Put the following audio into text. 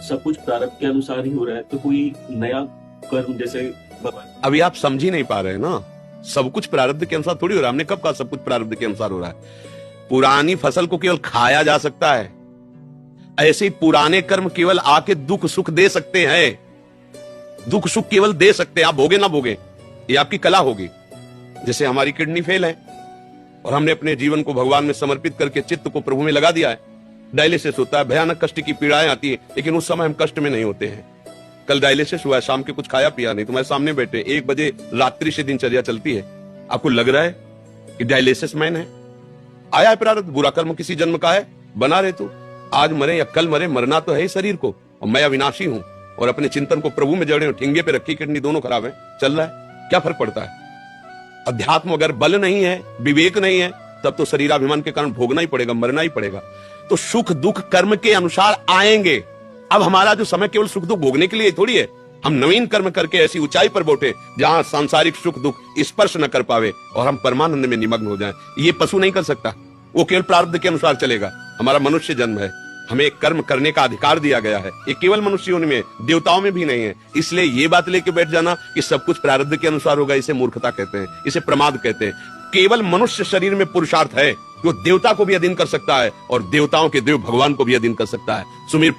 सब कुछ प्रारब्ध के अनुसार ही हो रहा है, तो कोई नया कर्म जैसे भगवान। अभी आप समझ ही नहीं पा रहे हैं ना, सब कुछ प्रारब्ध के अनुसार थोड़ी हो रहा है। हमने कब कहा सब कुछ प्रारब्ध के अनुसार हो रहा है? पुरानी फसल को केवल खाया जा सकता है, ऐसे ही पुराने कर्म केवल आके दुख सुख दे सकते हैं। दुख सुख केवल दे सकते हैं, आप भोगे ना भोगे, ये आपकी कला होगी। जैसे हमारी किडनी फेल है और हमने अपने जीवन को भगवान में समर्पित करके चित्त को प्रभु में लगा दिया है। डायलिसिस होता है, भयानक कष्ट की पीड़ाएं आती है, लेकिन उस समय हम कष्ट में नहीं होते हैं। कल डायलिसिस हुआ है, शाम के कुछ खाया पिया नहीं, तुम्हारे सामने बैठे, 1 बजे रात्रि से दिनचर्या चलती है। आपको लग रहा है कि डायलिसिस मैन है? आया है प्रारब्ध, बुरा कर्म किसी जन्म का है, बना रहे तू। आज मरे या कल मरे, मरना तो है ही शरीर को, और मैं अविनाशी हूं और अपने चिंतन को प्रभु में जड़े हूं। ठिंगे पे रखी किडनी दोनों खराब है, चल रहा है, क्या फर्क पड़ता है? अध्यात्म अगर बल नहीं है, विवेक नहीं है, तब तो शरीराभिमान के कारण भोगना ही पड़ेगा, मरना ही पड़ेगा। तो सुख दुख कर्म के अनुसार आएंगे। अब हमारा जो समय केवल सुख दुख भोगने के लिए थोड़ी है। हम नवीन कर्म करके ऐसी ऊंचाई पर बैठे जहां सांसारिक सुख दुख स्पर्श न कर पावे और हम परमानंद में निमग्न हो जाएं। ये पशु नहीं कर सकता, वो केवल प्रारब्ध के अनुसार चलेगा। हमारा मनुष्य जन्म है, हमें कर्म करने का अधिकार दिया गया है। ये केवल मनुष्यों में, देवताओं में भी नहीं है। इसलिए ये बात लेके बैठ जाना कि सब कुछ प्रारब्ध के अनुसार होगा, इसे मूर्खता कहते हैं, इसे प्रमाद कहते हैं। केवल मनुष्य शरीर में पुरुषार्थ है जो देवता को भी अधीन कर सकता है और देवताओं के देव भगवान को भी अधीन कर सकता है। सुमीर